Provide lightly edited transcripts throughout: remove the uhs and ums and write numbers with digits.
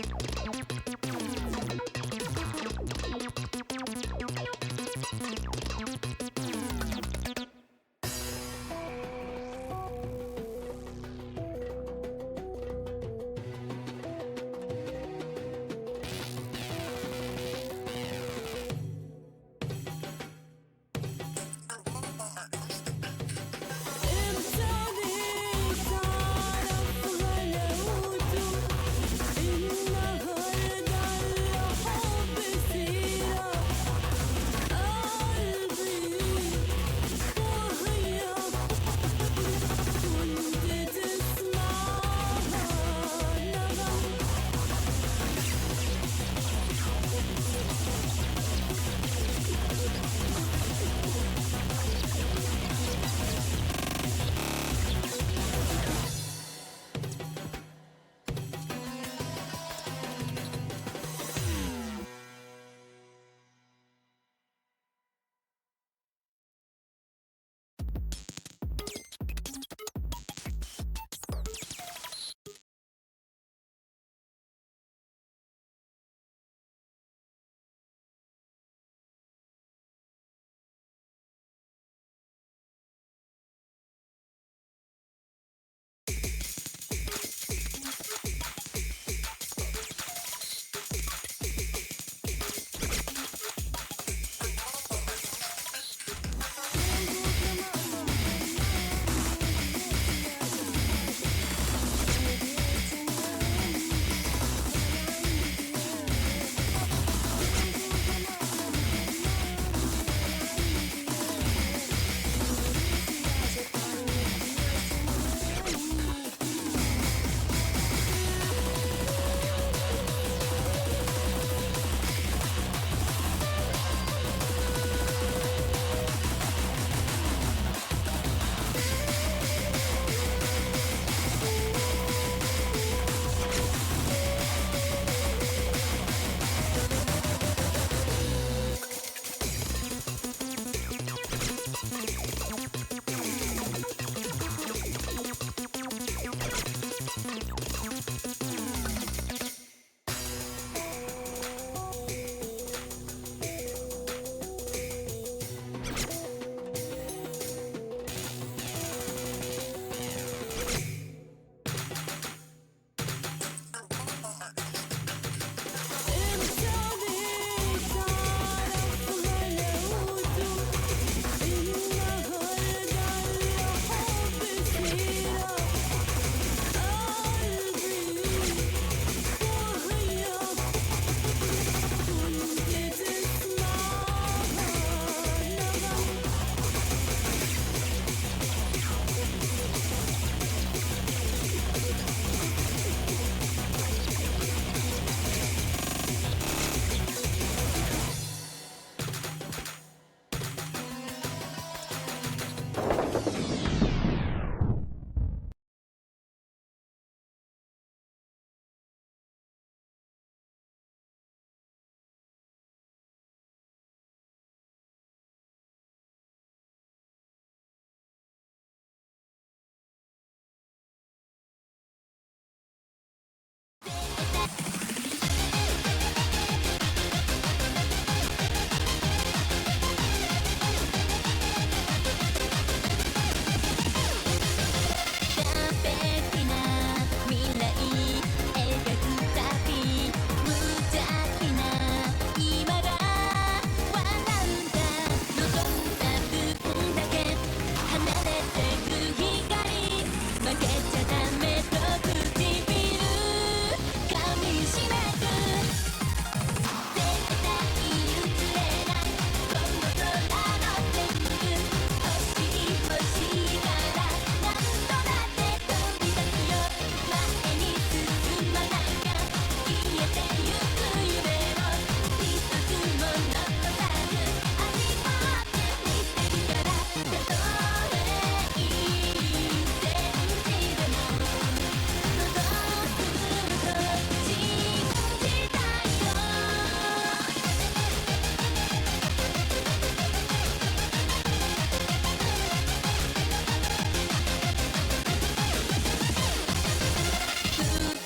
不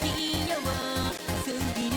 器用すぎる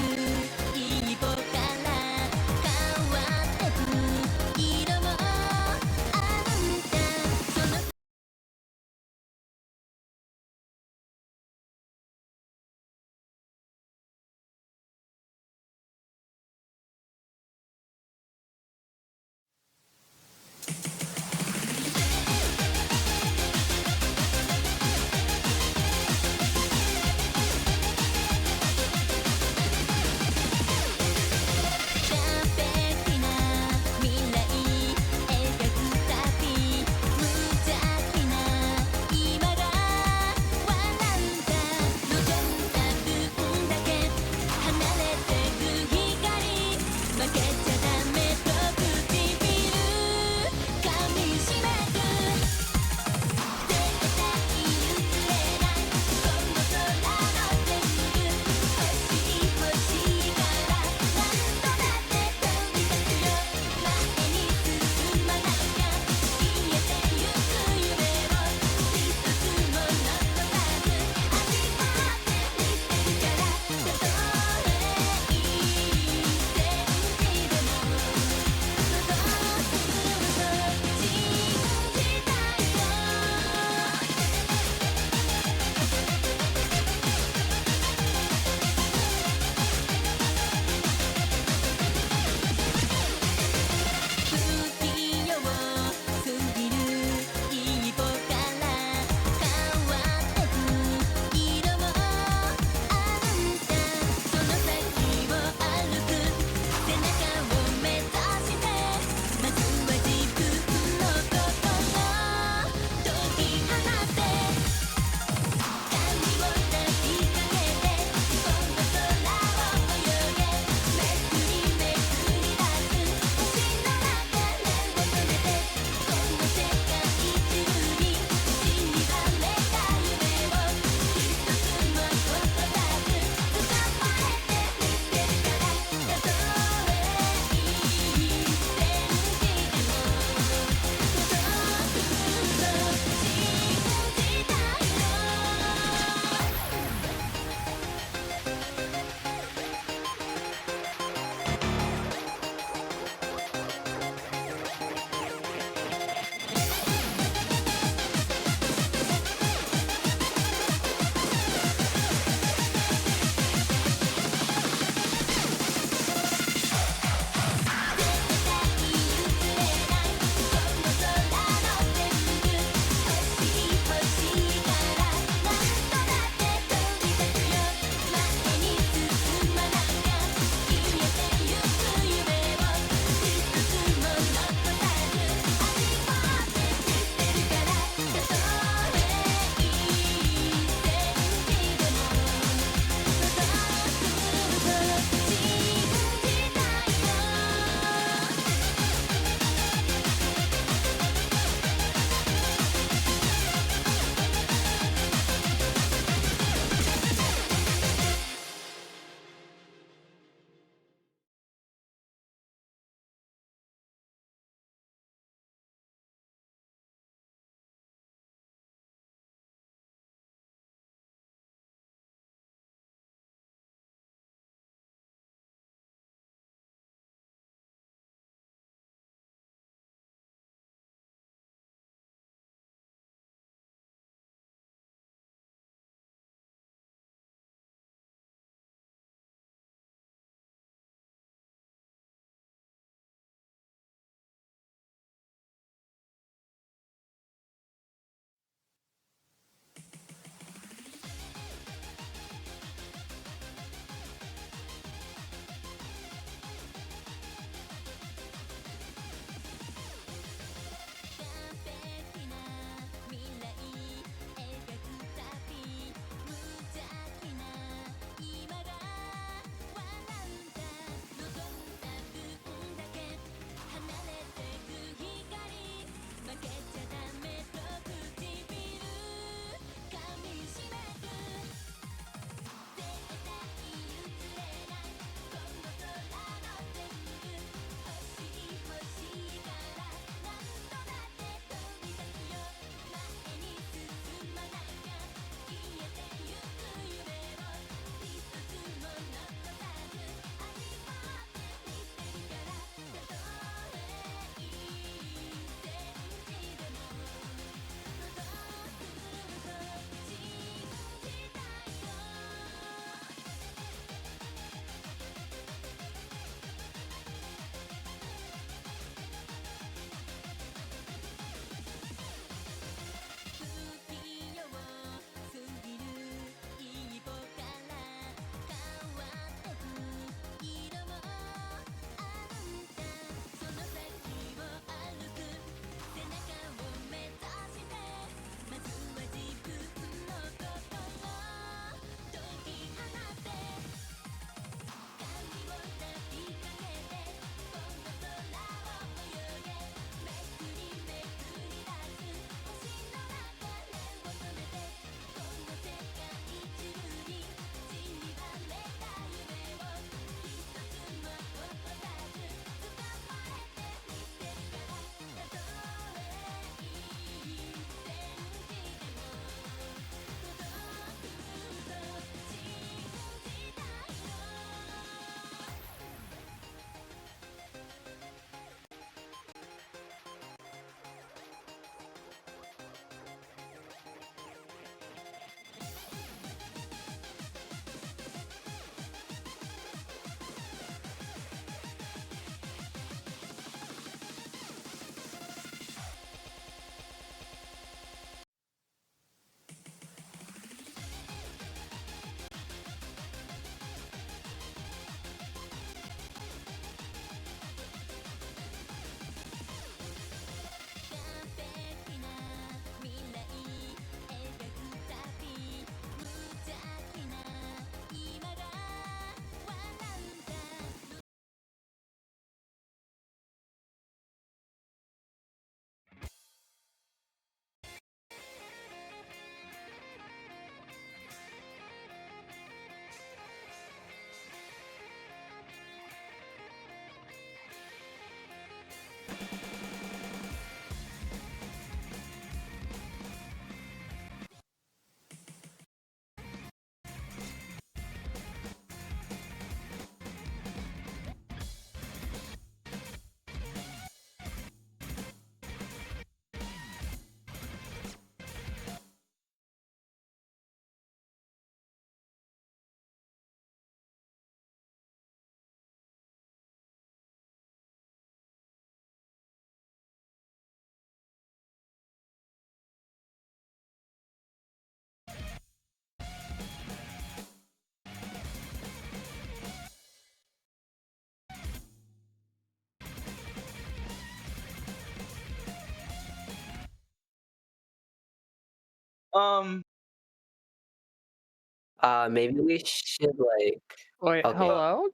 Maybe we should like. Wait, Okay. hello?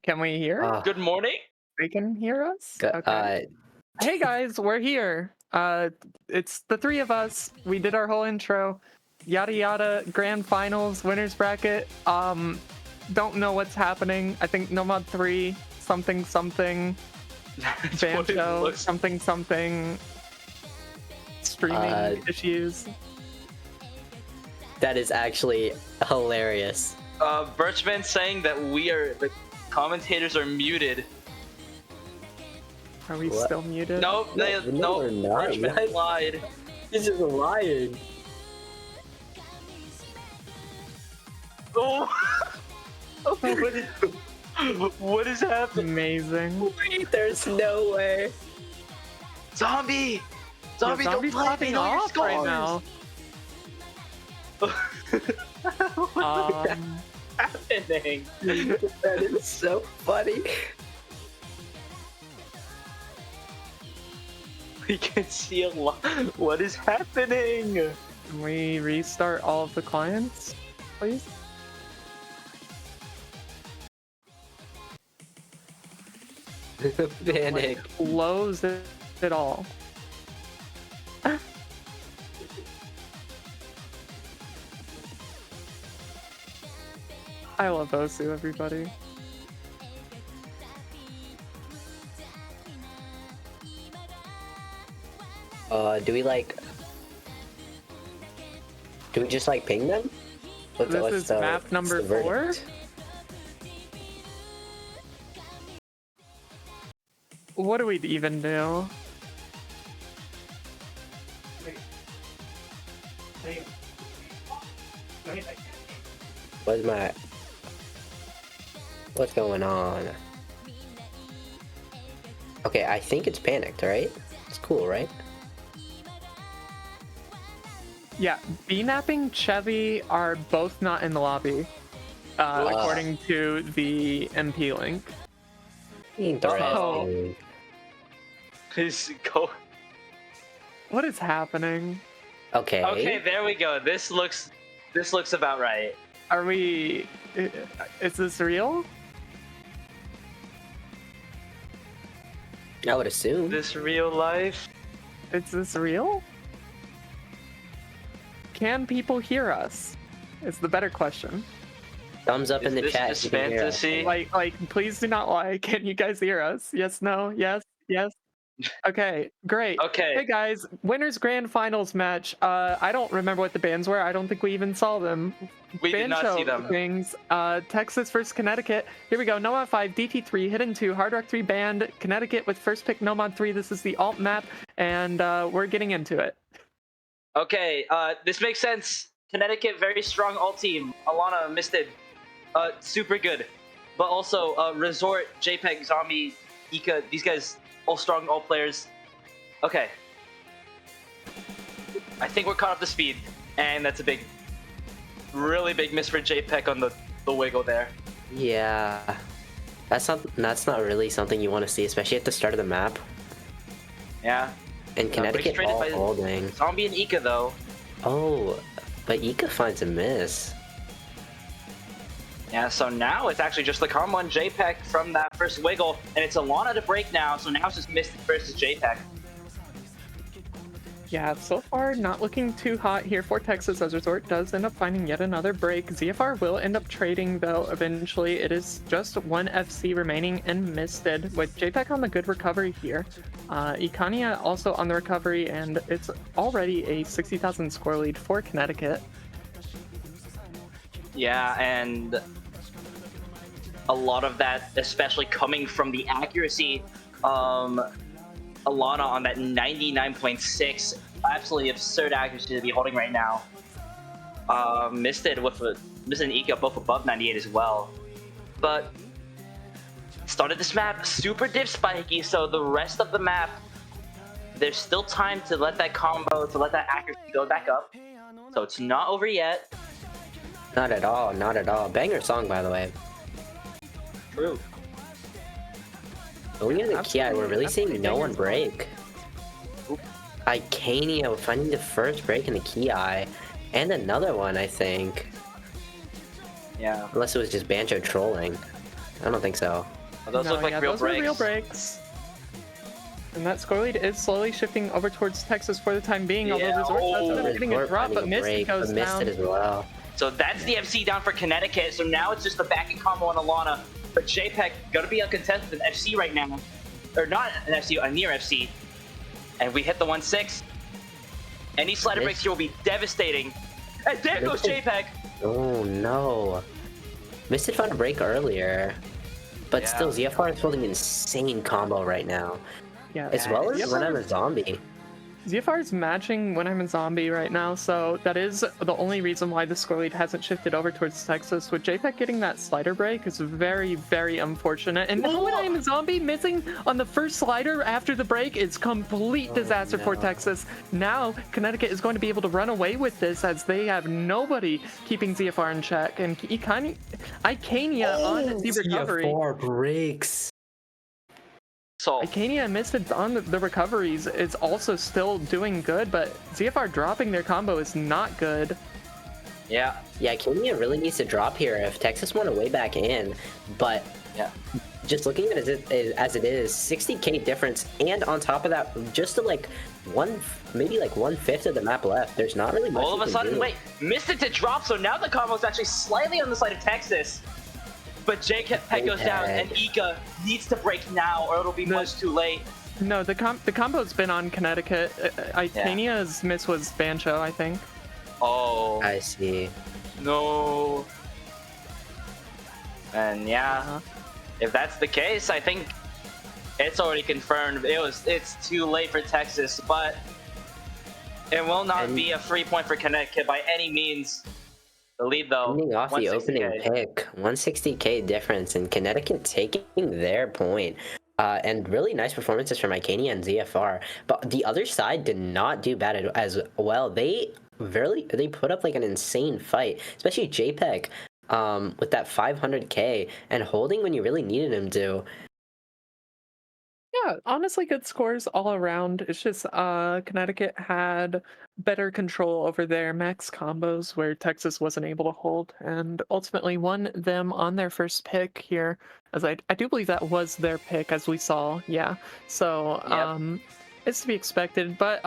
Can we hear? Uh, Good morning. They can hear us? go, Okay. Hey guys, we're here. It's the three of us. We did our whole intro. Yada yada, grand finals, winners bracket. Don't know what's happening. I think Nomad 3, something something, That's fan what it show, looks. something something, streaming issues. that is actually hilarious. Birchman saying that the commentators are muted. Are we What? still muted? Nope, No, we're not. Birchman What? lied. He's just lying. Oh, what is happening? Amazing. Wait, there's no way. Zombie, zombie, don't Zombie's play popping me, know your off right now. happening? That is so funny. We can see a lot. What is happening? Can we restart all of the clients, please? Panic. Close it all. I love Osu, everybody. Do we like? Do we just like ping them? This is map number 4. What do we even do? What's going on? Okay, I think it's panicked, right? It's cool, right? Yeah, B-Napping, Chevy are both not in the lobby, according to the MP link. Interesting. Please go. What is happening? Okay. Okay, there we go. This looks about right. Are we... Is this real? I would assume. This real life. Is this real? Can people hear us? Is the better question. Thumbs up in the Is chat. this if you can hear us. fantasy? Like, please do not lie. Can you guys hear us? Yes, no, yes, yes. Okay, great. Okay. Hey guys, winners grand finals match. I don't remember what the bands were. I don't think we even saw them. We did Band not show see them. Things. Texas versus Connecticut. Here we go. Nomad 5, DT3, Hidden 2, Hard Rock 3 band. Connecticut with first pick Nomad 3. This is the alt map, and we're getting into it. Okay, this makes sense. Connecticut, very strong alt team. Alana, Misted, super good. But also, Resort, JPEG, Zombie, Ika, these guys, all strong alt players. Okay. I think we're caught up to speed. And that's a really big miss for JPEG on the wiggle there. Yeah. That's not really something you want to see, especially at the start of the map. Yeah. And Connecticut traded by holding. Zombie and Ika, though. Oh, but Ika finds a miss. Yeah, so now it's actually just the calm one JPEG from that first wiggle, and it's Alana to break now, so now it's just Mystic versus JPEG. Yeah, so far not looking too hot here for Texas as Resort does end up finding yet another break. ZFR will end up trading though eventually. It is just one FC remaining and Misted with JPEG on the good recovery here. Ikania also on the recovery, and it's already a 60,000 score lead for Connecticut. Yeah, and a lot of that especially coming from the accuracy. Alana on that 99.6, absolutely absurd accuracy to be holding right now. Misted and Ika both above 98 as well. But started this map super div spiky, so the rest of the map, there's still time to let that combo, to let that accuracy go back up. So it's not over yet. Not at all, not at all. Banger song, by the way. True. Going into the Ki, we're really seeing no one break. Oop. Icania finding the first break in the Ki. And another one, I think. Yeah. Unless it was just Banjo trolling. I don't think so. Well, those No, look like yeah, real those breaks. are real breaks. And that score lead is slowly shifting over towards Texas for the time being, although Yeah. Resort does end up getting a Resort drop, but finding a Misty break, goes but missed down. it as well. So that's the FC down for Connecticut. So now it's just the back and combo on Alana. But JPEG gonna be uncontested in FC right now. Or not an FC, a near FC. And we hit the 1-6. Any slider breaks here will be devastating. And there goes JPEG. Oh no. Misted found a break earlier. But Yeah. still, ZFR is holding an insane combo right now. Yeah, As well as when I'm a zombie. ZFR is matching when I'm a zombie right now, so that is the only reason why the score lead hasn't shifted over towards Texas. With JPEG getting that slider break is very, very unfortunate. And now when I am a zombie, missing on the first slider after the break is complete disaster for no. Texas. Now Connecticut is going to be able to run away with this as they have nobody keeping ZFR in check. And Icania on the recovery. ZFR breaks. So Icania missed it on the recoveries is also still doing good, but ZFR dropping their combo is not good. yeah. Yeah, Kenya really needs to drop here if Texas want to way back in. But Yeah. just looking at it as it is, 60k difference, and on top of that, just to like maybe like 1/5 of the map left. There's not really much. All of you a can sudden, do. wait, missed it to drop, so now the combo is actually slightly on the side of Texas. But JPEG goes down, and Ika needs to break now, or it'll be much too late. No, the combo's been on Connecticut. Icania's miss was Bancho, I think. Oh, I see. no. And yeah, if that's the case, I think it's already confirmed. It's too late for Texas, but it will not be a free point for Connecticut by any means. The lead though, Ending off the 160K. opening pick, 160k difference, and Connecticut taking their point. And really nice performances from Icania and ZFR. But the other side did not do bad as well. They put up like an insane fight, especially JPEG, with that 500k and holding when you really needed him to. Yeah, honestly, good scores all around. It's just Connecticut had better control over their max combos where Texas wasn't able to hold, and ultimately won them on their first pick here. As I do believe that was their pick, as we saw. Yeah, so Yep. it's to be expected. But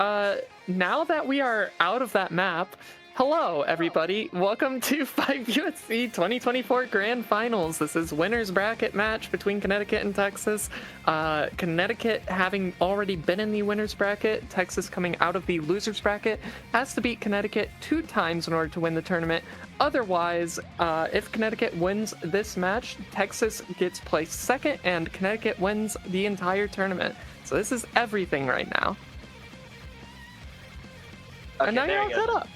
now that we are out of that map. Hello, everybody. Welcome to 5USC 2024 Grand Finals. This is winner's bracket match between Connecticut and Texas. Connecticut having already been in the winner's bracket, Texas coming out of the loser's bracket, has to beat Connecticut 2 times in order to win the tournament. Otherwise, if Connecticut wins this match, Texas gets placed second and Connecticut wins the entire tournament. So this is everything right now. Okay, And now you're there all you go. set up.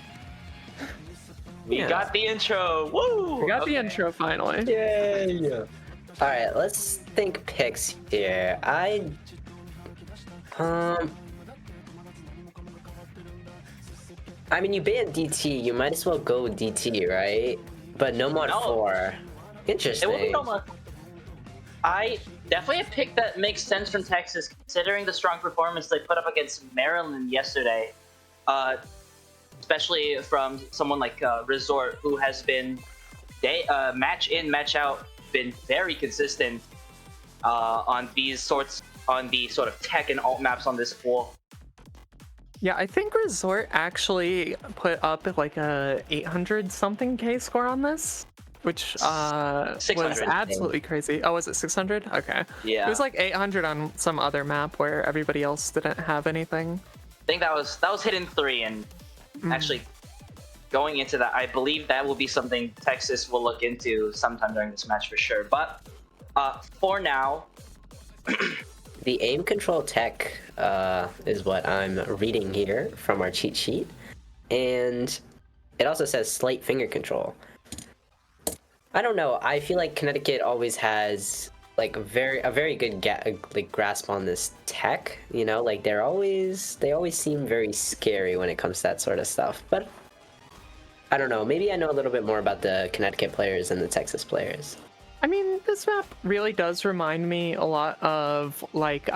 We Yeah. got the intro. Woo! We got the Okay. intro finally. Yay! All right, let's think picks here. I mean, you banned DT. You might as well go with DT, right? But no mod No. 4. Interesting. It will be no more. I definitely a pick that makes sense from Texas, considering the strong performance they put up against Maryland yesterday. Especially from someone like Resort, who has been match in, match out, been very consistent on the sort of tech and alt maps on this pool. Yeah, I think Resort actually put up like a 800 something K score on this, which was 600. absolutely crazy. Oh, was it 600? Okay. Yeah. It was like 800 on some other map where everybody else didn't have anything. I think that was hidden 3, and actually going into that, I believe that will be something Texas will look into sometime during this match for sure. But for now, The aim control tech is what I'm reading here from our cheat sheet. And it also says slight finger control. I don't know. I feel like Connecticut always has like a very good grasp on this tech. You know, like they always seem very scary when it comes to that sort of stuff. But I don't know. Maybe I know a little bit more about the Connecticut players than the Texas players. I mean, this map really does remind me a lot of like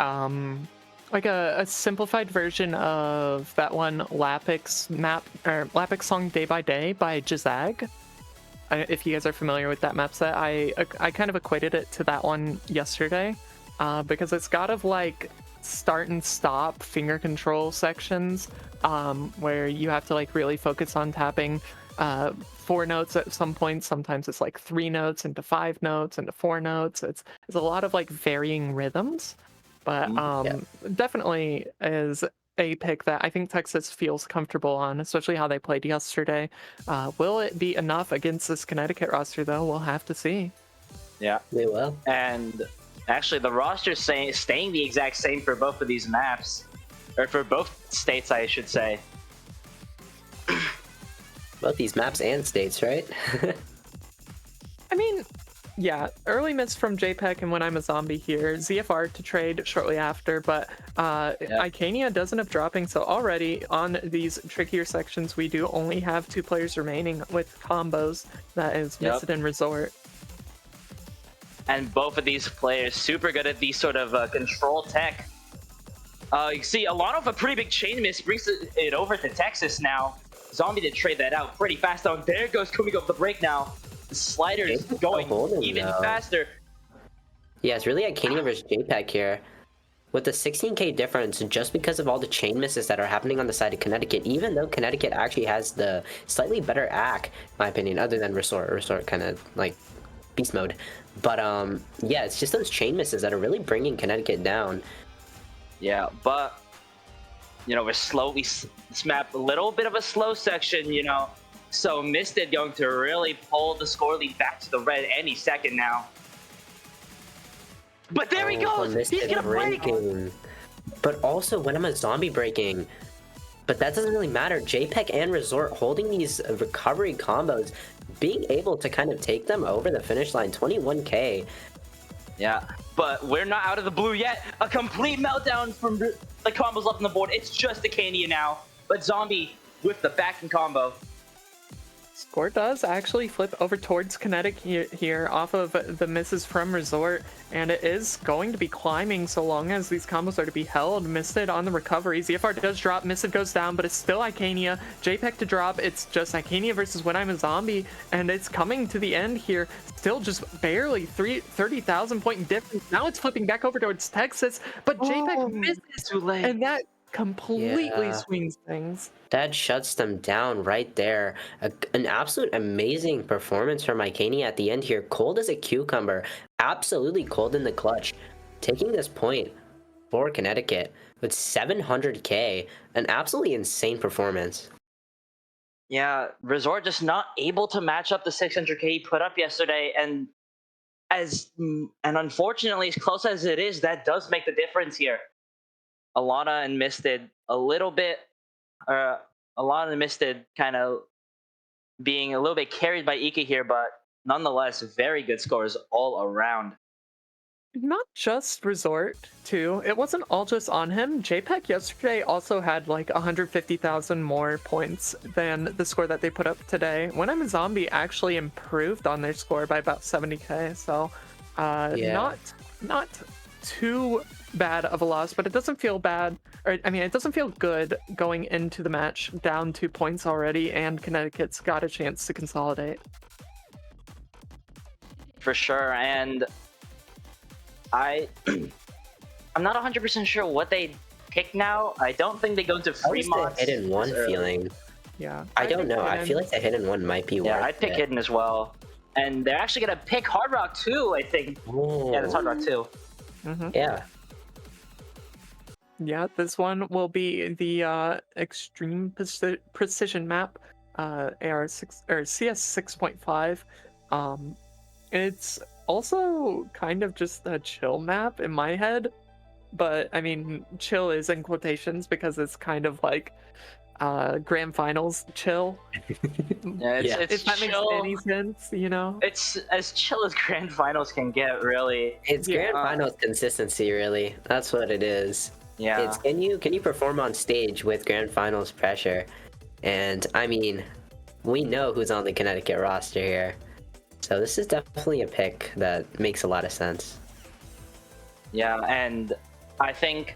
like a simplified version of that one Lapix map or Lapix song Day by Jazag. If you guys are familiar with that map set, I kind of equated it to that one yesterday, because it's got of like start and stop finger control sections, where you have to like really focus on tapping 4 notes at some point. Sometimes it's like 3 notes into 5 notes into 4 notes. It's a lot of like varying rhythms, but definitely is a pick that I think Texas feels comfortable on, especially how they played yesterday. Will it be enough against this Connecticut roster, though? We'll have to see. Yeah, They will. and actually the roster staying the exact same for both of these maps, or for both states, I should say. Both these maps and states, right? I mean, yeah, early miss from JPEG and When I'm a Zombie here. ZFR to trade shortly after, but Icania does end up dropping, so already on these trickier sections, we do only have 2 players remaining with combos. That is Misted and Resort. And both of these players super good at these sort of control tech. You see, a lot of a pretty big chain miss brings it over to Texas now. Zombie to trade that out pretty fast though. There goes Kumiko the break now. The slider is going even faster. Yeah, it's really Icania versus JPEG here. With the 16k difference, just because of all the chain misses that are happening on the side of Connecticut, even though Connecticut actually has the slightly better AC, in my opinion, other than Resort. Resort kind of like beast mode. But yeah, it's just those chain misses that are really bringing Connecticut down. Yeah, but you know, we're slowly this map a little bit of a slow section, you know. So Misted going to really pull the score lead back to the red any second now. But there he goes! He's gonna break! But also, when I'm a zombie breaking. But that doesn't really matter. JPEG and Resort holding these recovery combos, being able to kind of take them over the finish line, 21k. Yeah, but we're not out of the blue yet. A complete meltdown from the combos left on the board. It's just Icania now, but Zombie with the backing combo. Score does actually flip over towards Connecticut here off of the misses from Resort, and it is going to be climbing so long as these combos are to be held. Misted on the recovery. ZFR does drop, Misted goes down, but it's still Icania. JPEG to drop, it's just Icania versus When I'm a Zombie, and it's coming to the end here. Still just barely 30,000 point difference. Now it's flipping back over towards Texas, but JPEG misses, too late. and that completely swings things. That shuts them down right there. An absolute amazing performance from Icania at the end here. Cold as a cucumber. Absolutely cold in the clutch. Taking this point for Connecticut with 700k. An absolutely insane performance. Yeah, Resort just not able to match up the 600k he put up yesterday, and unfortunately, as close as it is, that does make the difference here. Alana and Misted Alana and Misted kind of being a little bit carried by Ika here, but nonetheless, very good scores all around. Not just Resort, too. It wasn't all just on him. JPEG yesterday also had like 150,000 more points than the score that they put up today. When I'm a Zombie actually improved on their score by about 70k, so not too bad of a loss, but it doesn't feel bad, or I mean, it doesn't feel good going into the match down 2 points already, and Connecticut's got a chance to consolidate. For sure, and I'm not 100% sure what they pick now. I don't think they go into Fremont. The hidden one feeling. Yeah. I don't know. I feel like the hidden one might be worth it. Yeah, I'd pick hidden as well. And they're actually gonna pick Hard Rock 2, I think. Ooh. Yeah, that's Hard Rock 2. Mm-hmm. Yeah. Yeah, this one will be the extreme precision map, AR6 or CS 6.5. It's also kind of just a chill map in my head, but I mean, chill is in quotations because it's kind of like grand finals chill. Yeah, it's if that chill. makes any sense, you know. It's as chill as grand finals can get, really. It's grand finals consistency, really. That's what it is. Yeah. It's can you perform on stage with grand finals pressure? And I mean, we know who's on the Connecticut roster here. So this is definitely a pick that makes a lot of sense. Yeah, and I think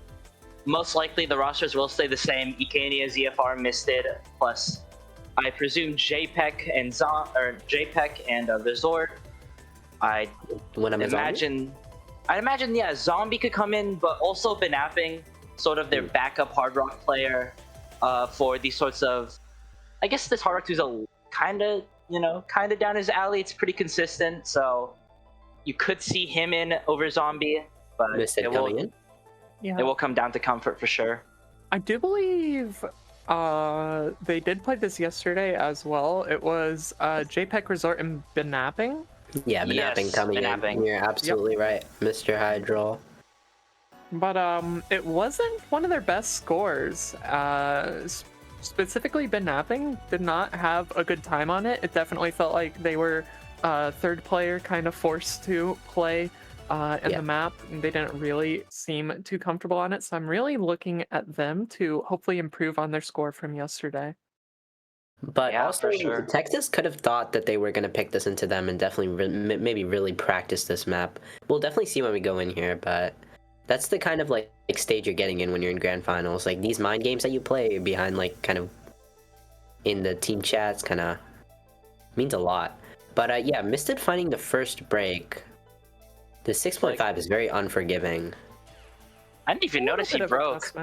most likely the rosters will stay the same. Icania, ZFR, Misted, plus I presume JPEG and Resort. I'd imagine, yeah, Zombie could come in, but also Benapping, sort of their backup hard rock player, for these sorts of. I guess this hard rock 2 is a kind of down his alley. It's pretty consistent, so you could see him in over Zombie, but Misted coming in. Yeah. it will come down to comfort for sure. I do believe they did play this yesterday as well. It was JPEG Resort and Benapping. Yeah, Benapping Yes, coming Benapping. in. You're absolutely right, Mr. Hydro. But it wasn't one of their best scores. Specifically, Benapping did not have a good time on it. It definitely felt like they were third player kind of forced to play in the map. And they didn't really seem too comfortable on it. So I'm really looking at them to hopefully improve on their score from yesterday. But Yeah, also, for sure. Texas could have thought that they were going to pick this into them and definitely maybe really practice this map. We'll definitely see when we go in here, but that's the kind of like stage you're getting in when you're in grand finals. Like these mind games that you play behind like kind of in the team chats kind of means a lot. But yeah, Misted finding the first break. The 6.5 is very unforgiving. I didn't even notice he broke.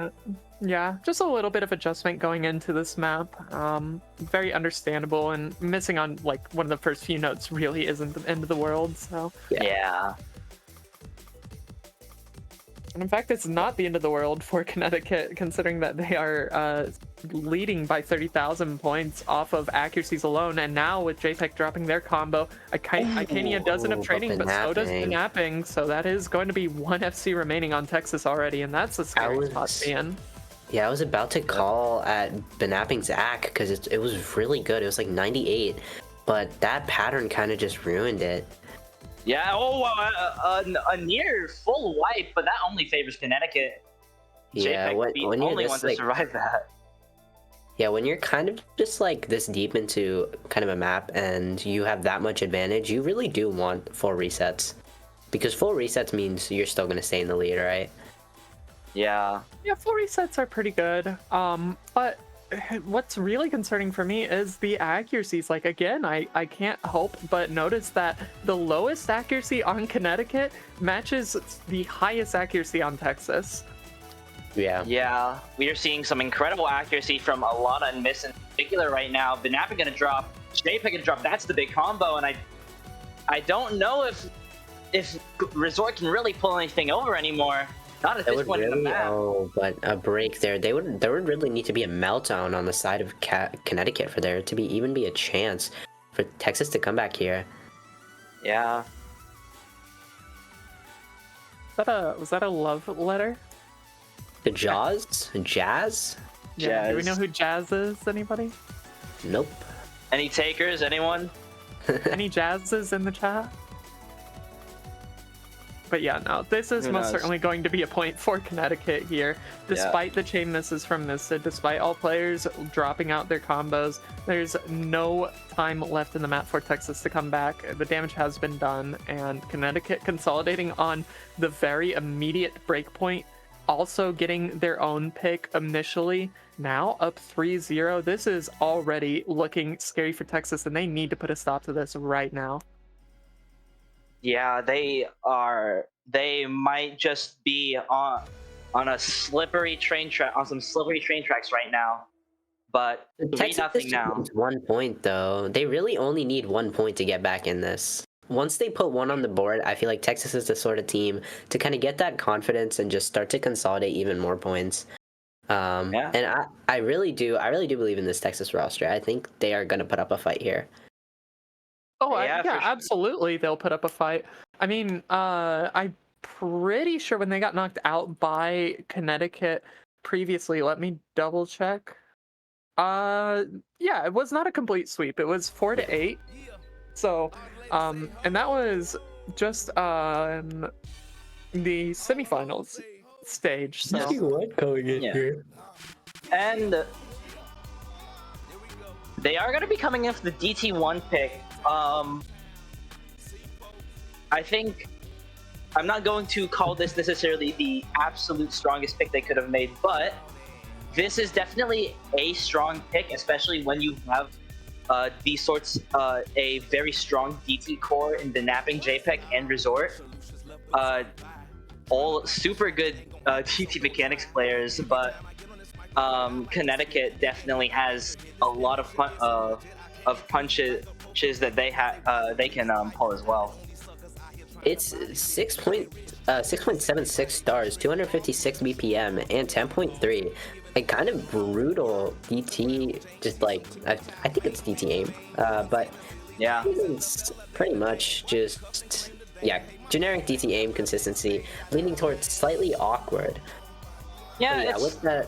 Yeah, just a little bit of adjustment going into this map. Very understandable, and missing on like one of the first few notes really isn't the end of the world. So Yeah. And in fact, it's not the end of the world for Connecticut, considering that they are leading by 30,000 points off of accuracies alone. And now with JPEG dropping their combo, Icania does end up trading, but so does Benapping. So that is going to be one FC remaining on Texas already, and that's a scary spot to be in. Yeah, I was about to call at Benapping's ACK because it was really good. It was like 98, but that pattern kind of just ruined it. Yeah, a near full wipe, but that only favors Connecticut. Yeah, JPEG when you're only this, one to like, survive that. Yeah, when you're kind of just like this deep into kind of a map and you have that much advantage, you really do want full resets. Because full resets means you're still going to stay in the lead, right? Yeah. Yeah, full resets are pretty good. But what's really concerning for me is the accuracies. Like, again, I can't help but notice that the lowest accuracy on Connecticut matches the highest accuracy on Texas. Yeah. Yeah, we are seeing some incredible accuracy from Alana and Miss in particular right now. Benapping gonna drop, JPEG gonna drop. That's the big combo, and I don't know if Resort can really pull anything over anymore. Not at this point in the map. Oh, but a break there. There would really need to be a meltdown on the side of Connecticut for there to even be a chance for Texas to come back here. Yeah. Was that a love letter? The Jaws? Jazz? Yeah. Do we Jazz. know who Jazz is? Anybody? Nope. Any takers? Anyone? Any Jazzes in the chat? But yeah, no, this is Who most knows? certainly going to be a point for Connecticut here. Despite the chain misses from Misted, despite all players dropping out their combos, there's no time left in the map for Texas to come back. The damage has been done, and Connecticut consolidating on the very immediate breakpoint, also getting their own pick initially. Now up 3-0. This is already looking scary for Texas, and they need to put a stop to this right now. Yeah, they are. They might just be on a slippery train track, on some slippery train tracks right now. But 3-0 now. Needs 1 point though. They really only need 1 point to get back in this. Once they put one on the board, I feel like Texas is the sort of team to kind of get that confidence and just start to consolidate even more points. Yeah. And I really do believe in this Texas roster. I think they are going to put up a fight here. Oh, Yeah, yeah, for sure. absolutely. They'll put up a fight. I mean, I'm pretty sure when they got knocked out by Connecticut previously, let me double check. Yeah, it was not a complete sweep. It was 4-8. So, and that was just the semifinals stage. So. What going in here? And they are going to be coming in for the DT1 pick. I think I'm not going to call this necessarily the absolute strongest pick they could have made, but this is definitely a strong pick, especially when you have these sorts, a very strong DT core in the Napping, JPEG, and Resort. All super good DT mechanics players, but Connecticut definitely has a lot of punches that they can pull as well. It's 6.76 stars, 256 BPM, and 10.3. A kind of brutal DT, just like I think it's DT aim, but yeah, it's pretty much just generic DT aim consistency, leaning towards slightly awkward. Yeah, with that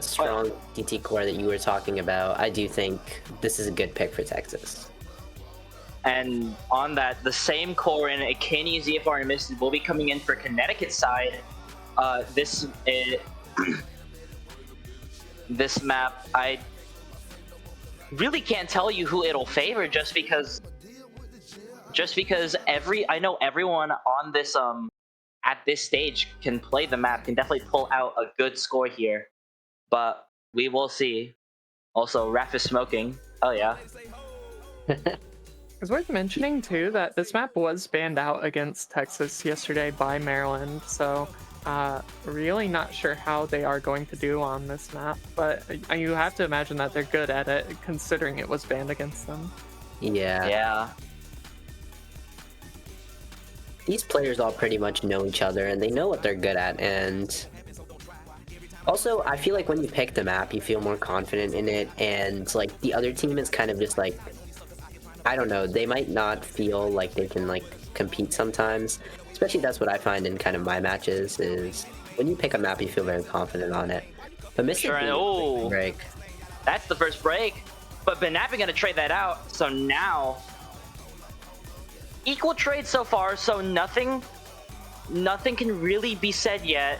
strong DT core that you were talking about, I do think this is a good pick for Texas. And on that, the same core in Akani, ZFR, and Misted will be coming in for Connecticut side. This map, I really can't tell you who it'll favor, just because I know everyone on this at this stage can play the map, can definitely pull out a good score here, but we will see. Also, Raph is smoking. Oh yeah. It's worth mentioning too that this map was banned out against Texas yesterday by Maryland, so really not sure how they are going to do on this map, but you have to imagine that they're good at it considering it was banned against them. Yeah. These players all pretty much know each other and they know what they're good at, and also I feel like when you pick the map you feel more confident in it, and like the other team is kind of just like, I don't know, they might not feel like they can like compete sometimes. Especially that's what I find in kind of my matches, is when you pick a map you feel very confident on it. But Mr. break. That's the first break. But Benapping gonna trade that out. So now equal trade so far, so nothing can really be said yet.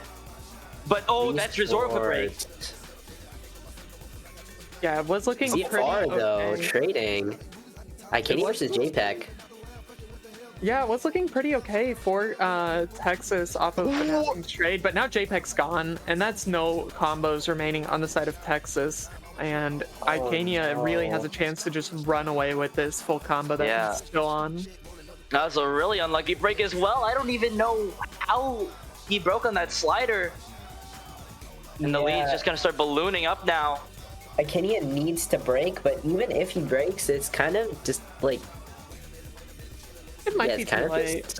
But that's Resort with break. Yeah, it was looking ZFR pretty though, okay. Trading. Ikani versus JPEG. Yeah, it was looking pretty okay for Texas off of Benapping's trade, but now JPEG's gone, and that's no combos remaining on the side of Texas. And Icania really has a chance to just run away with this full combo that he's still on. That was a really unlucky break as well. I don't even know how he broke on that slider. And the lead's just gonna start ballooning up now. Icania needs to break, but even if he breaks, it's kind of just like... It might be too late.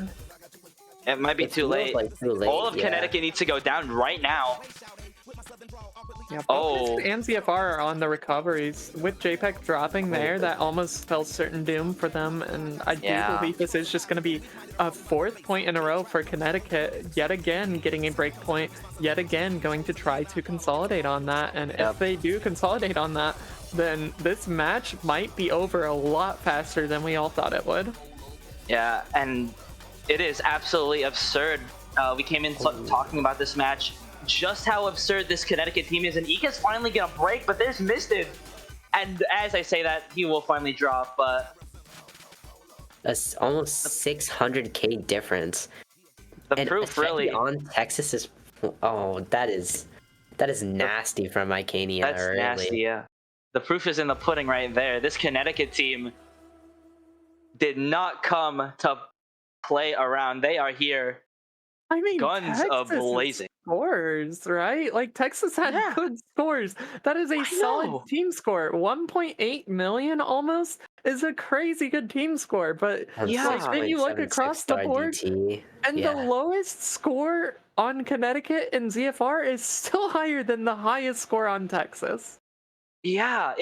It might be too late. Like too late. All of Connecticut needs to go down right now. Yeah, both and ZFR are on the recoveries. With JPEG dropping there, that almost spells certain doom for them, and I do believe this is just going to be a 4th point in a row for Connecticut, yet again getting a break point, yet again going to try to consolidate on that, and if they do consolidate on that, then this match might be over a lot faster than we all thought it would. Yeah, and it is absolutely absurd. We came in talking about this match, just how absurd this Connecticut team is, and Ika's finally gonna break, but there's Misted. And as I say that, he will finally drop, but... That's almost 600k difference. The proof really... on Texas is... Oh, that is nasty from Icania. That's really nasty, yeah. The proof is in the pudding right there. This Connecticut team did not come to play around. They are here. I mean, guns blazing. Scores, right? Like Texas had good scores. That is a solid team score. 1.8 million almost is a crazy good team score. But like, then you look across the board, DT. and the lowest score on Connecticut and ZFR is still higher than the highest score on Texas. Yeah,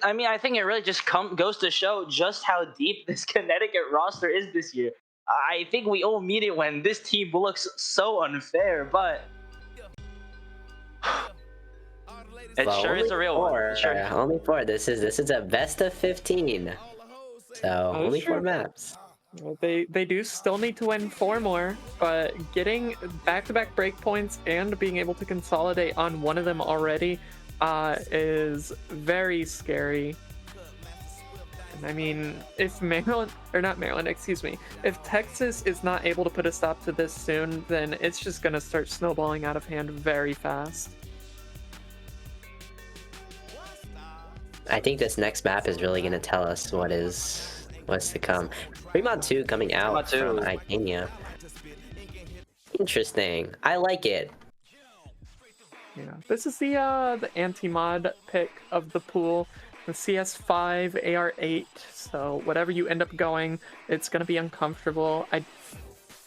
I mean, I think it really just goes to show just how deep this Connecticut roster is this year. I think we all mean it when this team looks so unfair, but it sure is a real one. Only 4. This is a best of 15. So only 4 maps. Well, they do still need to win 4 more, but getting back-to-back breakpoints and being able to consolidate on one of them already is very scary. I mean, if Maryland, or not Maryland, excuse me, if Texas is not able to put a stop to this soon, then it's just going to start snowballing out of hand very fast. I think this next map is really going to tell us what's to come. Fremont 2 coming out from Icania. Interesting. I like it. Yeah, this is the anti-mod pick of the pool. The CS5, AR8, so whatever you end up going, it's gonna be uncomfortable. I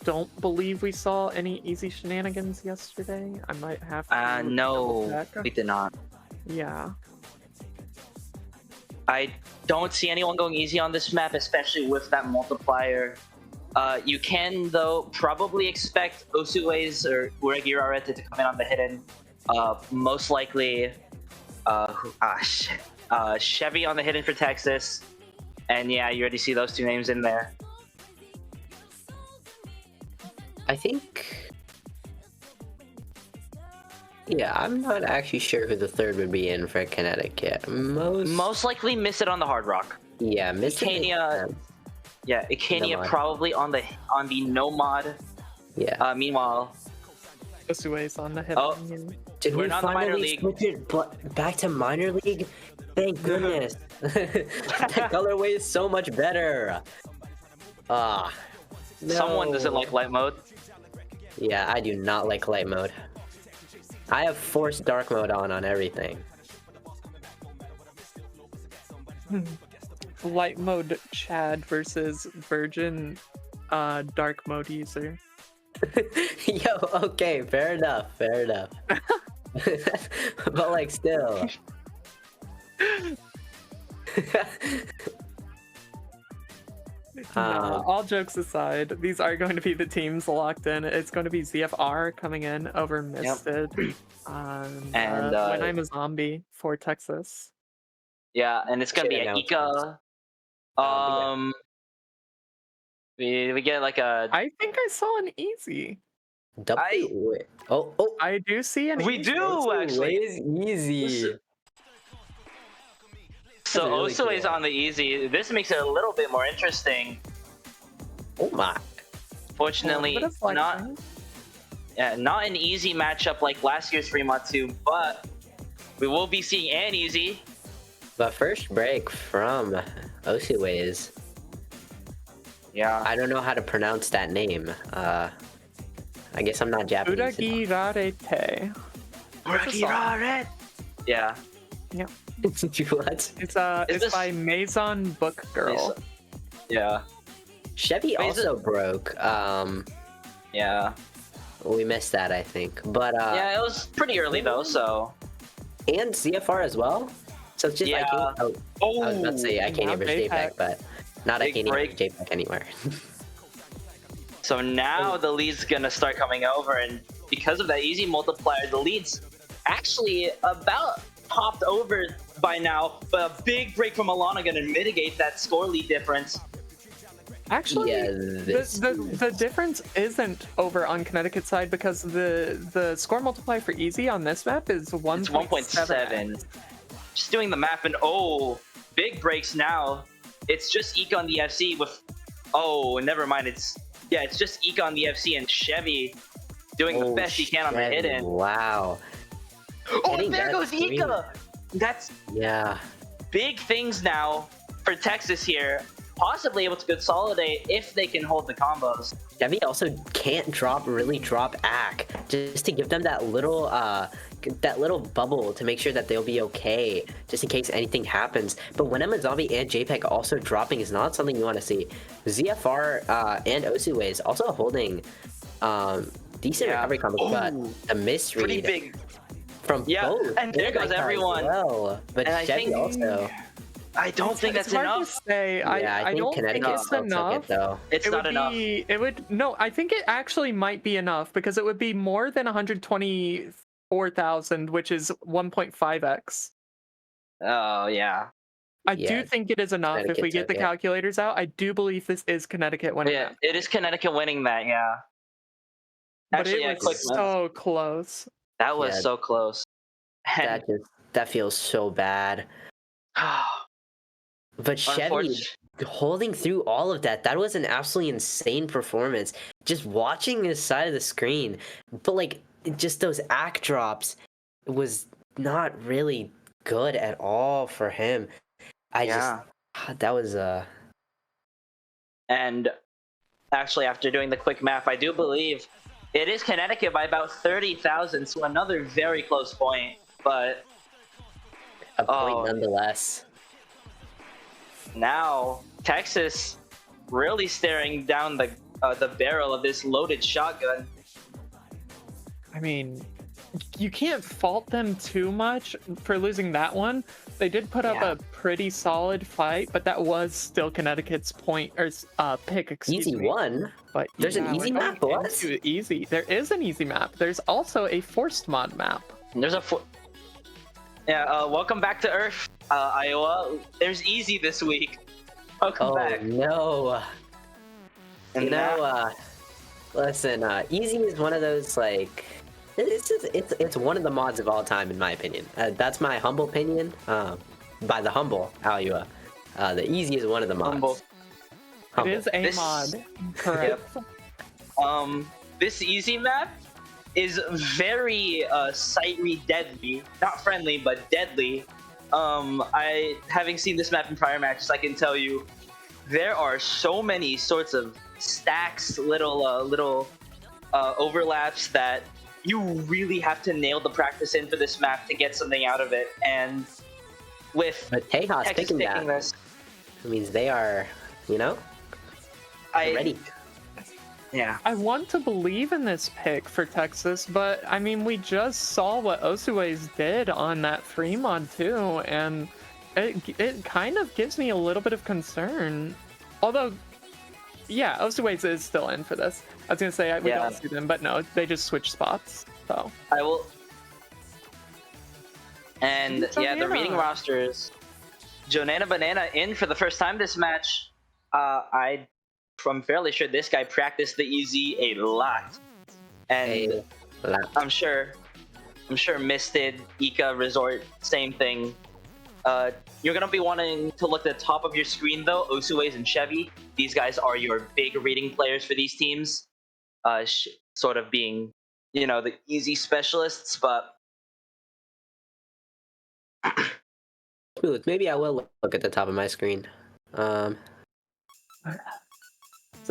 don't believe we saw any easy shenanigans yesterday. I might have to no, we did not. Yeah. I don't see anyone going easy on this map, especially with that multiplier. You can, though, probably expect Osue's or Uragira to come in on the hidden. Most likely, Chevy on the hidden for Texas. And yeah, you already see those two names in there. I think... Yeah, I'm not actually sure who the third would be in for Connecticut. Most likely miss it on the Hard Rock. Yeah, miss Icania. Yeah, Icania probably on the no mod. Yeah. Meanwhile, Osue's on the hidden. Oh, did we're not in the minor league. Back to minor league? Thank goodness. The colorway is so much better. No. Someone doesn't like light mode. Yeah, I do not like light mode. I have forced dark mode on everything. Light mode Chad versus virgin dark mode user. Yo, okay, fair enough. But like still. All jokes aside, these are going to be the teams locked in. It's going to be ZFR coming in over Misted. And When I'm a Zombie for Texas. Yeah, and it's going to be Ika. We get like a... I think I saw an easy. I do see an We easy. do, actually. Easy. So really Oso is cool. on the easy. This makes it a little bit more interesting. Oh my. Fortunately, not an easy matchup like last year's Fremont 2, but we will be seeing an easy. But first break from Osue's. Yeah. I don't know how to pronounce that name. I guess I'm not Japanese. Uragirarete. Yeah. Yep. What? It's by Maison Book Girl. Yeah. Chevy also broke. Yeah. We missed that, I think. But yeah, it was pretty early though, so. And ZFR as well. So it's just I was about to say Icania versus JPEG, but not Icania versus JPEG anywhere. So now the lead's gonna start coming over, and because of that easy multiplier, the lead's actually about popped over by now, but a big break from Alana gonna mitigate that score lead difference. Actually, the difference isn't over on Connecticut side because the score multiplier for easy on this map is 1.7. Just doing the math, and big breaks now. It's just Ika on the FC with never mind. It's just Ika on the FC and Chevy doing the best he can on the hidden. Wow. Oh, and there goes Ika! That's big things now for Texas here. Possibly able to consolidate if they can hold the combos. Chevy also can't really drop ACK just to give them that little bubble to make sure that they'll be okay just in case anything happens. But when I'm a Zombie and JPEG also dropping is not something you want to see. ZFR and Osue is also holding decent recovery combos, but a misread pretty big from both. And there goes everyone. Well, but and Chevy also. I don't think that's enough. To say. I don't think it's enough. It's not enough. I think it actually might be enough because it would be more than 124,000, which is 1.5x. Oh yeah. I do think it is enough if we get the calculators out. I do believe this is Connecticut winning. Yeah, it is Connecticut winning that. Yeah. But actually, it was so close. That was so close. That feels so bad. But Chevy holding through all of that, that was an absolutely insane performance. Just watching his side of the screen, but like just those act drops was not really good at all for him. That was And actually, after doing the quick math, I do believe it is Connecticut by about 30,000, so another very close point. But a point nonetheless. Now Texas really staring down the barrel of this loaded shotgun. I mean, you can't fault them too much for losing that one. They did put up a pretty solid fight, but that was still Connecticut's point or pick. Excuse easy me. one. But there's an easy map. What? Easy. There is an easy map. There's also a forced mod map. There's a welcome back to Earth, Iowa. There's easy this week. Welcome back. No. And listen, easy is one of those like it's one of the mods of all time in my opinion. That's my humble opinion. By the humble Iowa, the easy is one of the mods. Humble. It is a mod. Correct. This easy map is very sightly deadly. Not friendly, but deadly. Having seen this map in prior matches, I can tell you there are so many sorts of stacks, little overlaps that you really have to nail the practice in for this map to get something out of it. And with Tejas picking that, this, it means they are, ready. Yeah. I want to believe in this pick for Texas, but I mean, we just saw what Osuways did on that free mod too, and it kind of gives me a little bit of concern. Although, yeah, Osuways is still in for this. I was gonna say we don't see them, but no, they just switch spots. So I will. And the reading rosters. Jonana Banana in for the first time this match. I'm fairly sure this guy practiced the easy a lot, and I'm sure Misted, Ika, Resort, same thing. You're gonna be wanting to look at the top of your screen though. Osuways and Chevy, these guys are your big reading players for these teams. Sort of being, the easy specialists, but. Smooth. Maybe I will look at the top of my screen. So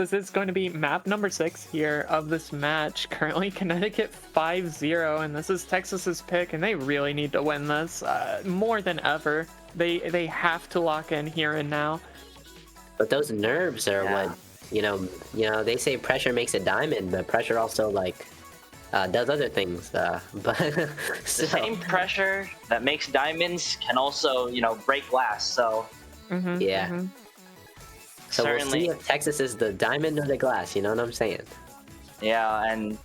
this is going to be map number 6 here of this match. Currently Connecticut 5-0, and this is Texas's pick, and they really need to win this more than ever. They have to lock in here and now. But those nerves are what, they say pressure makes a diamond, but pressure also does other things. But the same pressure that makes diamonds can also, break glass. So So certainly. We'll see if Texas is the diamond or the glass, you know what I'm saying? Yeah, and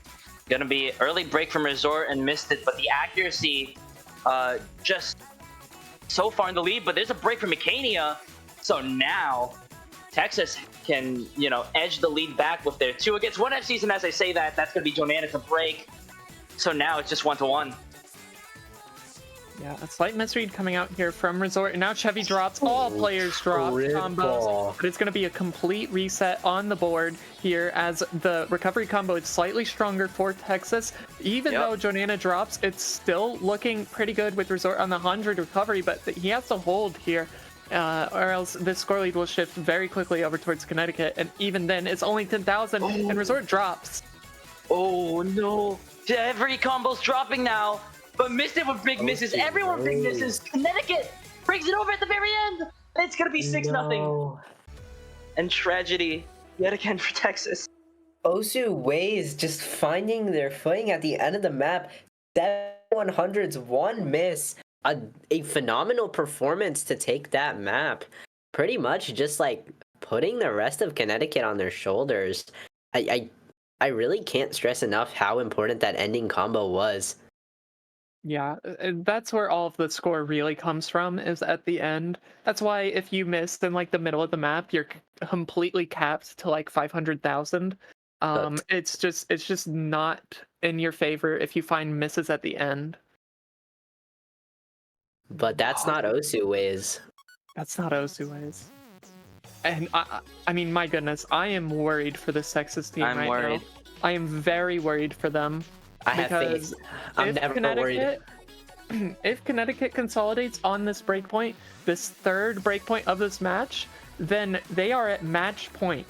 gonna be early break from Resort and missed it, but the accuracy just so far in the lead, but there's a break from Mecania. So now Texas can, edge the lead back with their 2 against 1 FCs, and as I say that, that's gonna be Jonana to break. So now it's just 1-1. Yeah, a slight misread coming out here from Resort, and now Chevy drops. All players drop combos, but it's going to be a complete reset on the board here as the recovery combo is slightly stronger for Texas. Even though Jonana drops, it's still looking pretty good with Resort on the 100 recovery, but he has to hold here, or else this score lead will shift very quickly over towards Connecticut, and even then, it's only 10,000, and Resort drops. Oh no, every combo's dropping now. But missed it with big misses. Everyone big misses. Connecticut brings it over at the very end. It's going to be 6-0. And tragedy yet again for Texas. Osuways just finding their footing at the end of the map. 7/100s, 1 miss. A phenomenal performance to take that map. Pretty much just putting the rest of Connecticut on their shoulders. I really can't stress enough how important that ending combo was. Yeah, that's where all of the score really comes from, is at the end. That's why if you miss in the middle of the map, you're completely capped to 500,000. It's just not in your favor if you find misses at the end. But that's not Osuways. That's not Osue's. And I mean, my goodness, I am worried for this Texas team I'm right worried. now. I am very worried for them. I have because faith. I'm never worried. If Connecticut consolidates on this breakpoint, this third breakpoint of this match, then they are at match point.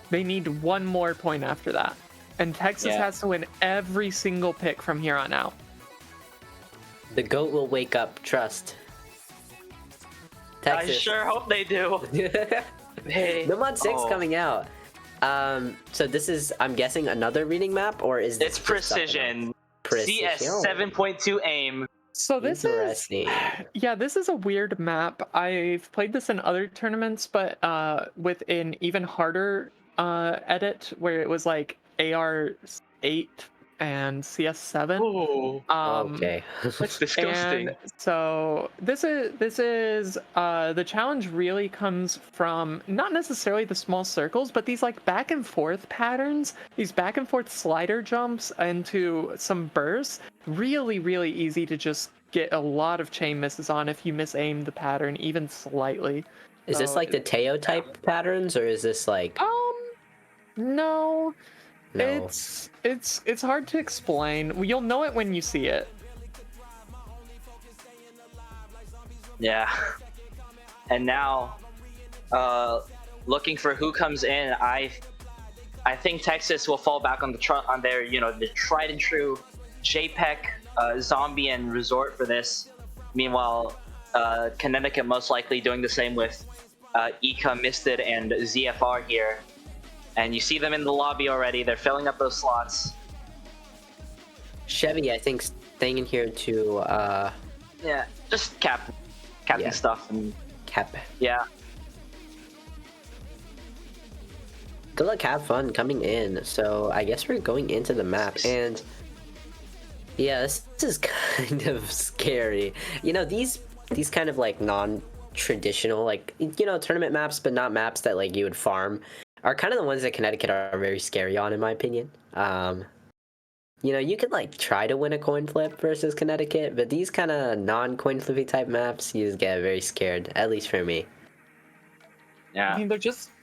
They need one more point after that. And Texas has to win every single pick from here on out. The GOAT will wake up, trust. Texas. I sure hope they do. Hey. The Mod 6 Oh. coming out. So this is, I'm guessing, another reading map, or is this It's precision. Precision. CS 7.2 aim. So this is, Interesting. yeah, this is a weird map. I've played this in other tournaments, but with an even harder edit where it was like AR8 and CS7. Ooh. Okay. That's disgusting. And so this is the challenge really comes from not necessarily the small circles, but these like back and forth patterns, these back and forth slider jumps into some bursts. Really easy to just get a lot of chain misses on if you miss aim the pattern even slightly. Is this like the Teo type patterns, or is this like No. no? It's hard to explain. You'll know it when you see it. Yeah. And now, looking for who comes in, I think Texas will fall back on their the tried and true JPEG, Zombie, and Resort for this. Meanwhile, Connecticut most likely doing the same with Ika, Misted, and ZFR here. And you see them in the lobby already. They're filling up those slots. Chevy, I think, staying in here to Yeah, just capping stuff and cap. yeah. Good luck, have fun coming in. So I guess we're going into the map, and yeah, this is kind of scary. These kind of like non-traditional, like tournament maps, but not maps that like you would farm, are kind of the ones that Connecticut are very scary on, in my opinion. You could like try to win a coin flip versus Connecticut, but these kind of non-coin flippy type maps, you just get very scared, at least for me. Yeah. I mean,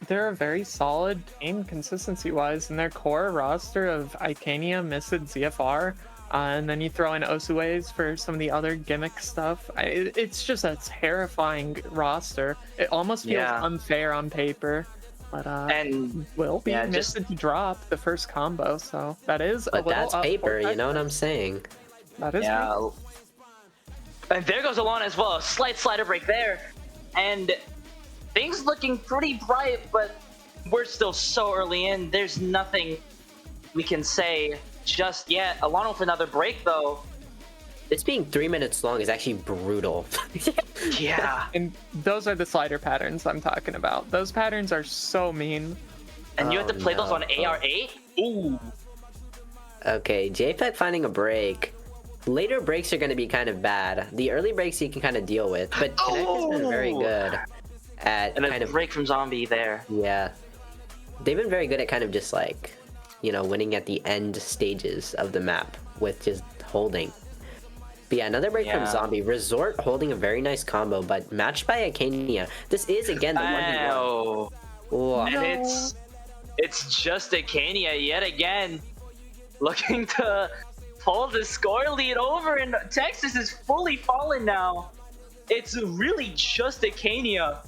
they're a very solid team consistency-wise, and their core roster of Icania, Misted, ZFR, and then you throw in Osue's for some of the other gimmick stuff. It's just a terrifying roster. It almost feels unfair on paper, but and will be Misted to drop the first combo, so that is a But little that's up paper, for you know what Texas. I'm saying? That is Yeah. And there goes Alana as well. A slight slider break there. And things looking pretty bright, but we're still so early in. There's nothing we can say just yet. Alana for another break, though. This being 3 minutes long is actually brutal. Yeah. And those are the slider patterns I'm talking about. Those patterns are so mean. And you have to play those on no. AR8? Ooh. Okay, JPEG finding a break. Later breaks are going to be kind of bad. The early breaks you can kind of deal with, but Connect has been very good at And kind a of break from Zombie there. yeah. They've been very good at kind of just like, winning at the end stages of the map with just holding. But yeah, another break from Zombie. Resort holding a very nice combo, but matched by Icania. This is again the 1v1. Oh. Whoa. And it's just Icania yet again looking to pull the score lead over, and Texas is fully fallen now. It's really just Icania.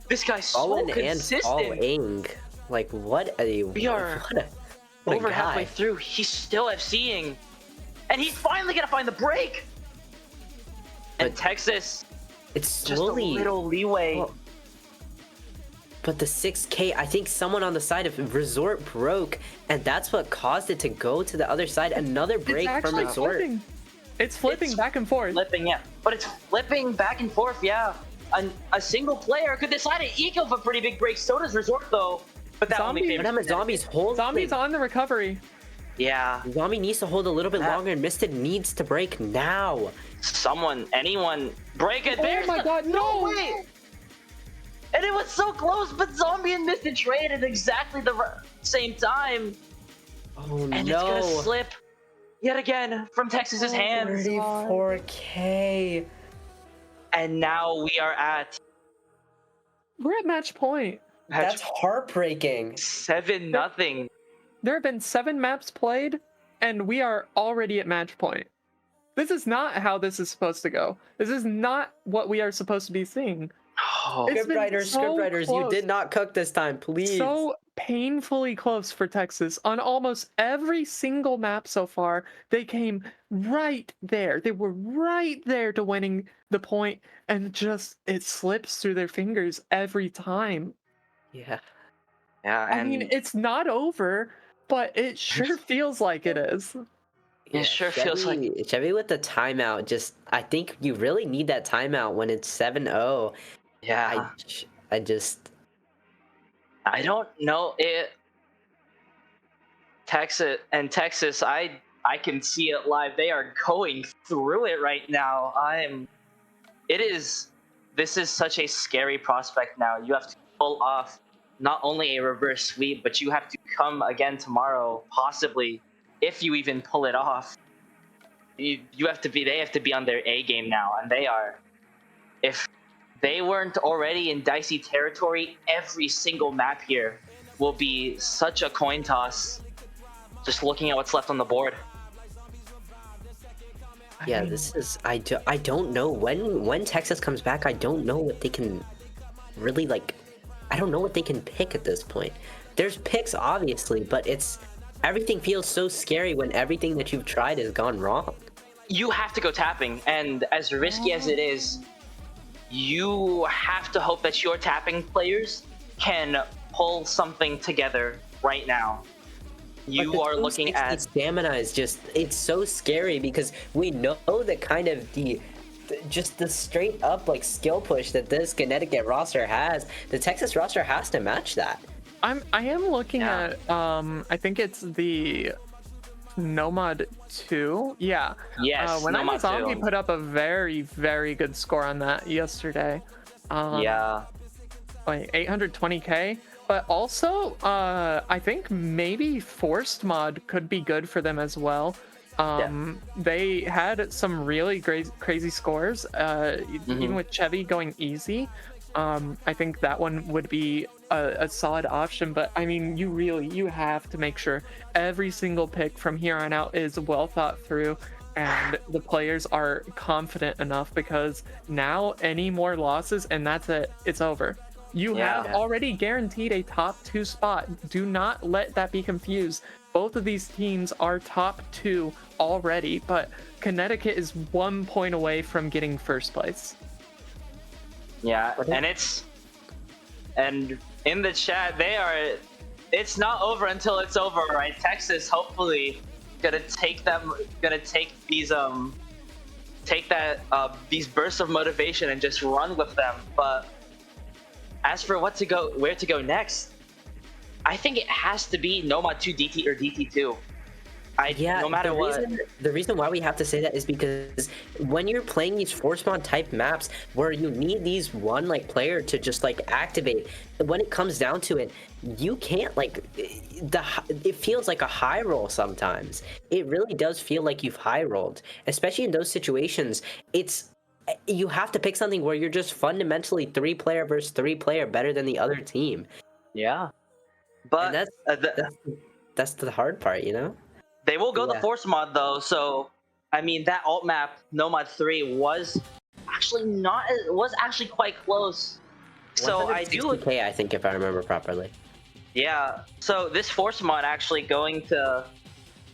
This guy's so Fallen consistent. and falling. Like what a We are what a over guy. halfway through. He's still FCing, and he's finally gonna find the break. And But Texas, It's just slowly. a little leeway. Well, but the 6K, I think someone on the side of Resort broke, and that's what caused it to go to the other side. Another break It's from actually Resort. flipping. It's flipping back and forth. Flipping, yeah. But it's flipping back and forth, yeah. A single player could decide to eke up a pretty big break. So does Resort, though. But that only Zombie- favors But Zombie's hold. Zombie's on the recovery. Yeah. Zombie needs to hold a little bit longer, and Misted needs to break now. Someone, anyone, break it. Oh my god, no! Way! And it was so close, but Zombie and Misted traded at exactly the same time. Oh And it's gonna slip yet again from Texas's hands. 34K. And now we are at We're at match point. That's heartbreaking. 7-0. There have been 7 maps played, and we are already at match point. This is not how this is supposed to go. This is not what we are supposed to be seeing. Oh, It's been so scriptwriters, you close. did not cook this time, please. So painfully close for Texas on almost every single map so far. They came right there. They were right there to winning the point, and just it slips through their fingers every time. Yeah. yeah, I and mean, it's not over, but it sure feels like it is. It sure feels like Chevy with the timeout. Just, I think you really need that timeout when it's 7-0. yeah. I just. I don't know it. Texas, I can see it live. They are going through it right now. This is such a scary prospect now. You have to pull off not only a reverse sweep, but you have to come again tomorrow, possibly, if you even pull it off. They have to be on their A game now, and they are. If they weren't already in dicey territory, every single map here will be such a coin toss. Just looking at what's left on the board. Yeah, this is. I don't know when Texas comes back. I don't know what they can really like. I don't know what they can pick at this point. There's picks obviously, but everything feels so scary when everything that you've tried has gone wrong. You have to go tapping, and as risky as it is, you have to hope that your tapping players can pull something together right now. You are looking at stamina is it's so scary because we know that kind of the straight up like skill push that this Connecticut roster has. The Texas roster has to match that. I am looking at I think it's the Nomad 2. Yeah. Yes. When Nomad Zombie 2. put up a very, very good score on that yesterday. Yeah. Like 820k. But also, I think maybe Forced Mod could be good for them as well. They had some really crazy scores, even with Chevy going easy. I think that one would be a solid option, but I mean, you have to make sure every single pick from here on out is well thought through and the players are confident enough, because now any more losses and that's it, it's over. You have already guaranteed a top 2 spot. Do not let that be confused. Both of these teams are top 2 already, but Connecticut is 1 point away from getting first place. Yeah, and in the chat it's not over until it's over, right? Texas hopefully gonna take these bursts of motivation and just run with them. But as for where to go next, I think it has to be Nomad 2 DT or DT2. No matter what. The reason why we have to say that is because when you're playing these force mod type maps where you need these one like player to just like activate, when it comes down to it, you can't like it feels like a high roll sometimes. It really does feel like you've high rolled, especially in those situations. You have to pick something where you're just fundamentally 3-player versus 3-player better than the other team. Yeah, but that's the hard part, you know. They will go the force mod though, so I mean that alt map Nomad 3 was actually quite close. So I do. I think if I remember properly. Yeah. So this force mod actually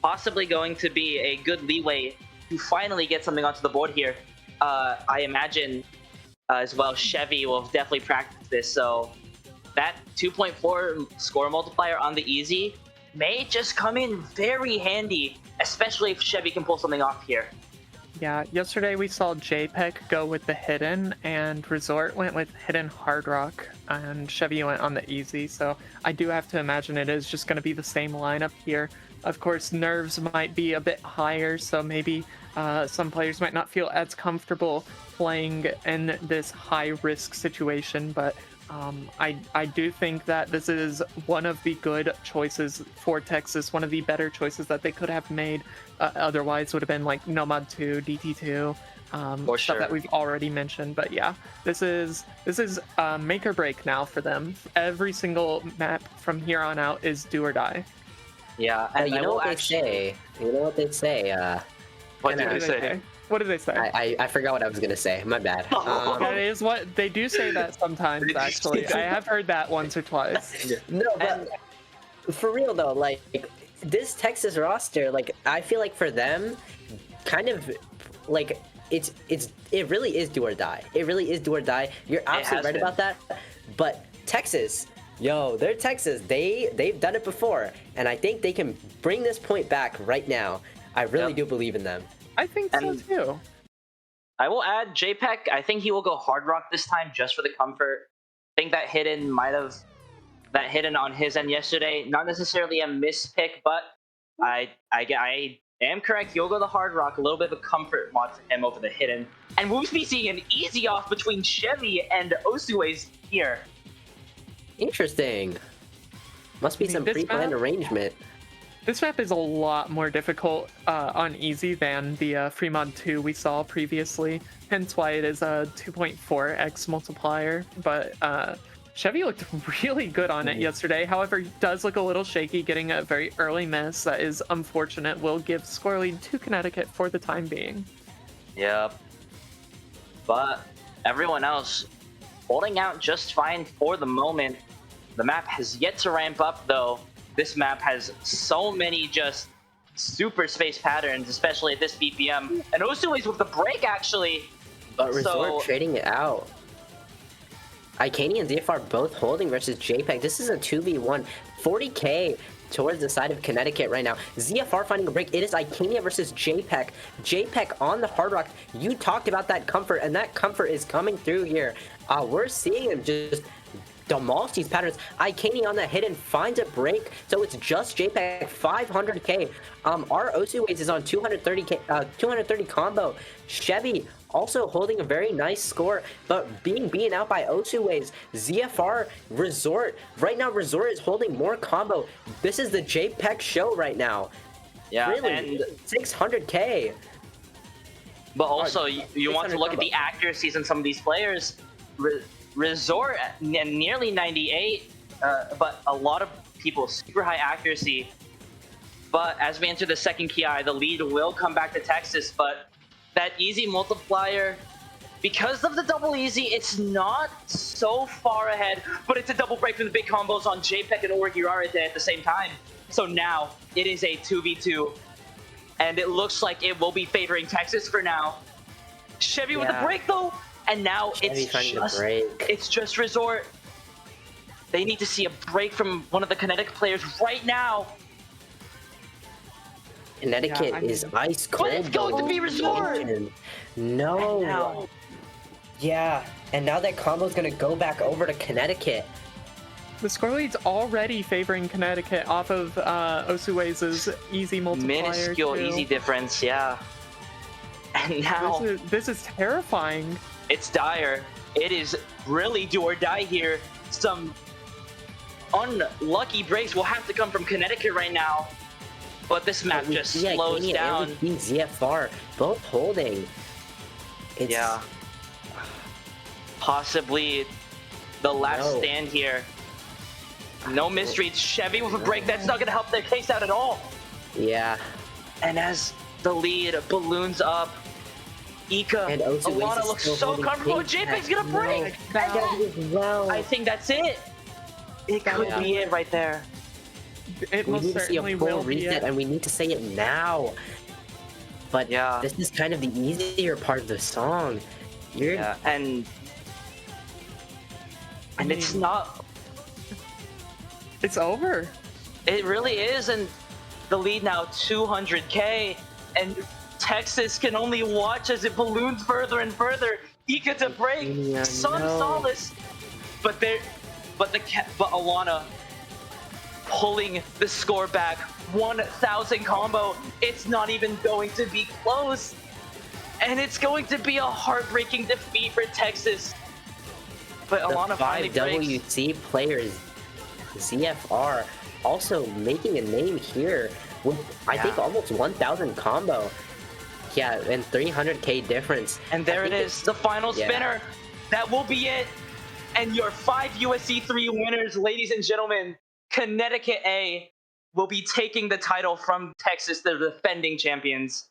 possibly going to be a good leeway to finally get something onto the board here. I imagine as well Chevy will definitely practice this, so that 2.4 score multiplier on the easy may just come in very handy, especially if Chevy can pull something off here. Yeah, yesterday we saw JPEG go with the hidden, and Resort went with hidden Hard Rock, and Chevy went on the easy, so I do have to imagine it is just going to be the same lineup here. Of course, nerves might be a bit higher, so maybe some players might not feel as comfortable playing in this high-risk situation, but I do think that this is one of the good choices for Texas, one of the better choices that they could have made. Otherwise, would have been like Nomad 2, DT2, For stuff that sure. we've already mentioned. But yeah, this is make or break now for them. Every single map from here on out is do or die. Yeah, And and you I know will what they actually. say? You know what they say? What kinda- did they say? What did they say? I forgot what I was gonna say. My bad. That is what they do say that sometimes. Actually, I have heard that once or twice. No, but for real though, like this Texas roster, like I feel like for them, kind of like it really is do or die. It really is do or die. You're absolutely right been. about that. But Texas, yo, they're Texas. They've done it before, and I think they can bring this point back right now. I really do believe in them. I think so And- too. I will add JPEG. I think he will go hard rock this time just for the comfort. I think that hidden on his end yesterday. Not necessarily a mispick, but I am correct. He'll go the hard rock. A little bit of a comfort mod for him over the hidden. And we'll be seeing an easy off between Chevy and Osue's here. Interesting. Must be I mean, some this pre-planned map- arrangement. This map is a lot more difficult on easy than the free mod 2 we saw previously, hence why it is a 2.4x multiplier. But Chevy looked really good on it yesterday. However, he does look a little shaky, getting a very early miss. That is unfortunate. Will give score lead to Connecticut for the time being. Yep. But everyone else holding out just fine for the moment. The map has yet to ramp up though. This map has so many just super space patterns, especially at this BPM. And Osue's with the break actually. But Resort So- trading it out. Icani and ZFR both holding versus JPEG. This is a 2v1. 40k towards the side of Connecticut right now. ZFR finding a break. It is Icania versus JPEG. JPEG on the hard rock. You talked about that comfort, and that comfort is coming through here. We're seeing him just demolish these patterns. Icani on the hidden finds a break, so it's just JPEG 500k. Our Osuways is on 230k, 230 combo. Chevy also holding a very nice score, but being beaten out by Osuways. ZFR Resort right now. Resort is holding more combo. This is the JPEG show right now. Yeah, Really, and 600k. but also you want to 600 look at combo. the accuracies in some of these players. Resort at nearly 98, but a lot of people super high accuracy. But as we enter the second KI, the lead will come back to Texas, but that easy multiplier, because of the double easy, it's not so far ahead, but it's a double break from the big combos on JPEG and Origirare at the same time. So now it is a 2v2, and it looks like it will be favoring Texas for now. Chevy with the Yeah. break though, and now Chevy finding a break. it's just Resort. They need to see a break from one of the Connecticut players right now. Connecticut I mean- is ice cold. But it's going to be Resort! No. And now- Yeah, and now that combo's gonna go back over to Connecticut. The score lead's already favoring Connecticut off of Osuways' easy multiplier. Minuscule too. easy difference, yeah. And now This is terrifying. it's dire. It is really do or die here. Some unlucky breaks will have to come from Connecticut right now. But this map just slows Icania down. and ZFR both holding. It's, Yeah. Possibly the last No. stand here. No mystery. It's Chevy with a break. That's not going to help their case out at all. Yeah. And as the lead balloons up, Ika, And Osuways Alana is looks still so holding comfortable. big JPEG's tech. going to break. No. And Chevy as well. I think that's it. It could Yeah. be it right there. It We most need to see a certainly full will be. reset, and we need to say it now. But Yeah. this is kind of the easier part of the song. You're Yeah, and it's mean- not. It's over. It really is, and the lead now 200k, and Texas can only watch as it balloons further and further. Ika to break, Yeah, some no. solace, but Alana pulling the score back. 1,000 combo. It's not even going to be close, and it's going to be a heartbreaking defeat for Texas. But the Alana finally 5 breaks. WC players, ZFR, also making a name here with, I think, almost 1,000 combo. Yeah, and 300k difference. And there it is, the final yeah. spinner. That will be it. And your 5 USC 3 winners, ladies and gentlemen, Connecticut A will be taking the title from Texas, the defending champions.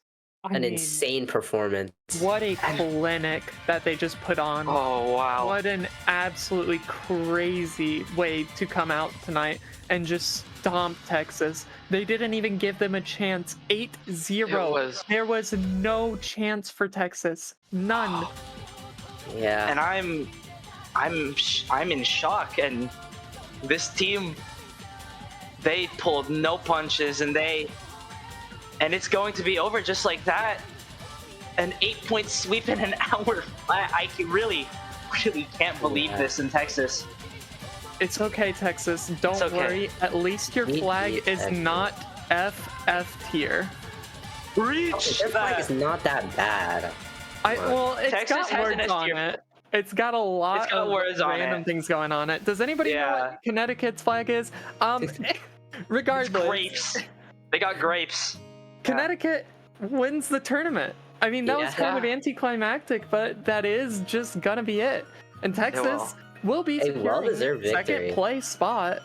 An insane performance. What a clinic that they just put on. Oh, wow. What an absolutely crazy way to come out tonight and just stomp Texas. They didn't even give them a chance. 8-0. There was no chance for Texas. None. Yeah. And I'm in shock. And this team, they pulled no punches, and it's going to be over just like that. An 8-point sweep in an hour flat. I really can't believe this in Texas. It's okay, Texas. Don't worry. At least your flag is not FF tier. Reach! Their flag is not that bad. Well, it's Texas got words on it. It's got a lot of random things going on it. Does anybody know what Connecticut's flag is? Regardless. It's grapes. They got grapes. Connecticut wins the tournament. I mean, that was kind of anticlimactic, but that is just gonna be it. And Texas will be securing second place spot.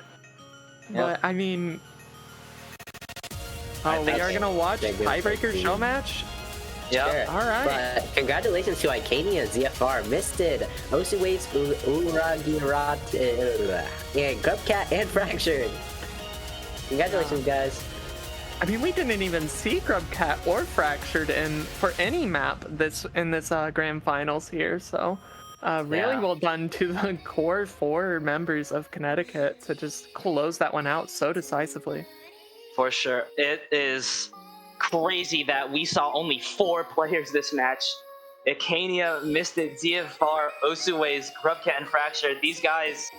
But I mean, we are gonna watch tiebreaker show match. Yeah. All right. But congratulations to Icania, ZFR, Misted, Osuways, Uragirat, and Grubcat, and Fractured. Congratulations, guys. I mean, we didn't even see Grubcat or Fractured for any map in this grand finals here. So, really well done to the core 4 members of Connecticut to just close that one out so decisively. For sure, it is crazy that we saw only 4 players this match. Icania, Misted, ZFR, Osuways, Grubcat, and Fractured. These guys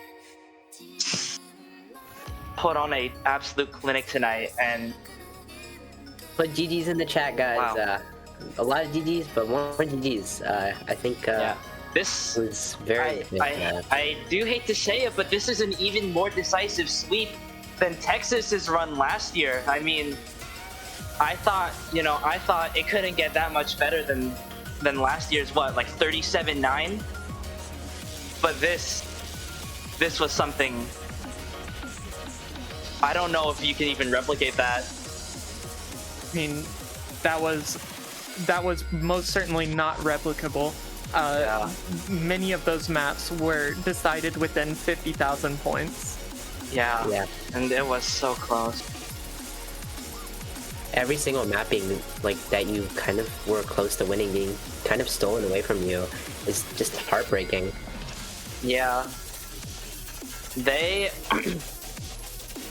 put on an absolute clinic tonight, and put GG's in the chat, guys. Wow. A lot of GG's, but more GG's. I think this was very. I do hate to say it, but this is an even more decisive sweep than Texas's run last year. I mean, I thought it couldn't get that much better than last year's like 37-9. But this was something. I don't know if you can even replicate that. I mean, that was most certainly not replicable. Many of those maps were decided within 50,000 points. Yeah, and it was so close. Every single mapping that you kind of were close to winning being kind of stolen away from you is just heartbreaking. Yeah.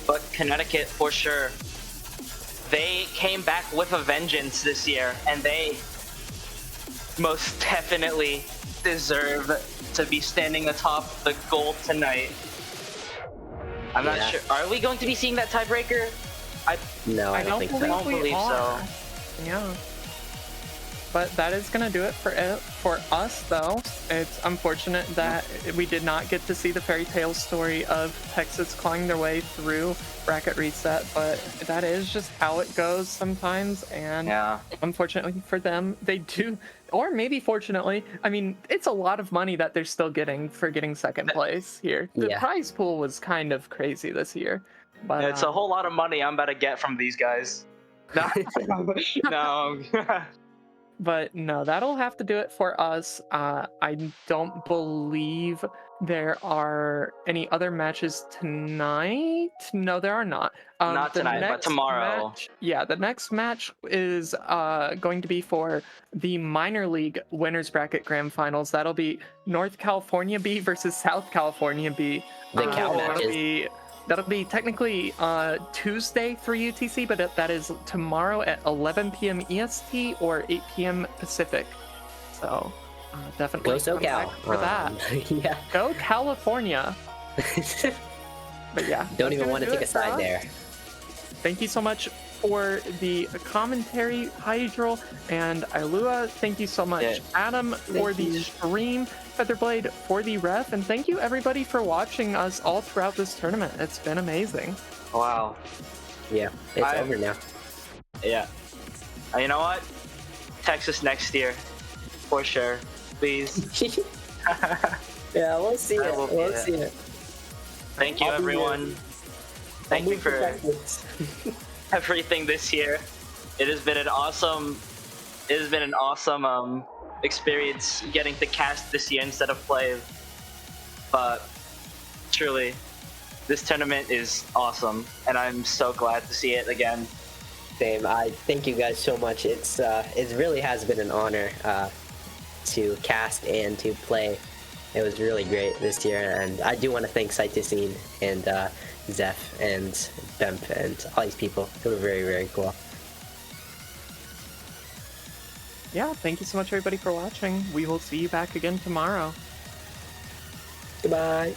But Connecticut, for sure, they came back with a vengeance this year, and they most definitely deserve to be standing atop the gold tonight. I'm not sure. Are we going to be seeing that tiebreaker? No, I don't think so. I don't believe so. Yeah. But that is going to do it for us, though. It's unfortunate that we did not get to see the fairy tale story of Texas clawing their way through bracket reset, but that is just how it goes sometimes, and unfortunately for them, they do, or maybe fortunately, I mean, it's a lot of money that they're still getting for getting second place here. The prize pool was kind of crazy this year. But it's a whole lot of money I'm about to get from these guys. No. But no, that'll have to do it for us. I don't believe there are any other matches tonight. No, there are not. Not tonight, but tomorrow. The next match is going to be for the minor league winners bracket grand finals. That'll be North California B versus South California B. The Cal matches. That'll be technically Tuesday for UTC, but that is tomorrow at 11 p.m. EST or 8 p.m. Pacific. So definitely go SoCal for that. Go California. But don't even want to take a side there. Thank you so much for the commentary, Hydral and Ilua. Thank you so much, Yeah. Adam, for the you. stream, Featherblade for the ref, and thank you everybody for watching us all throughout this tournament. It's been amazing. Wow. Yeah, it's over now. Yeah. You know what? Texas next year, for sure. Please. Yeah, we'll see I it. will be We'll there. see it. Thank you, I'll be everyone. Thank I'll you move to for Texas. everything this year. It has been an awesome. It has been an awesome experience getting to cast this year instead of play. But truly, this tournament is awesome, and I'm so glad to see it again. Same. I thank you guys so much. It really has been an honor to cast and to play. It was really great this year, and I do want to thank Cytosine and Zeph and Bemp and all these people. They were very, very cool. Yeah, thank you so much everybody for watching. We will see you back again tomorrow. Goodbye.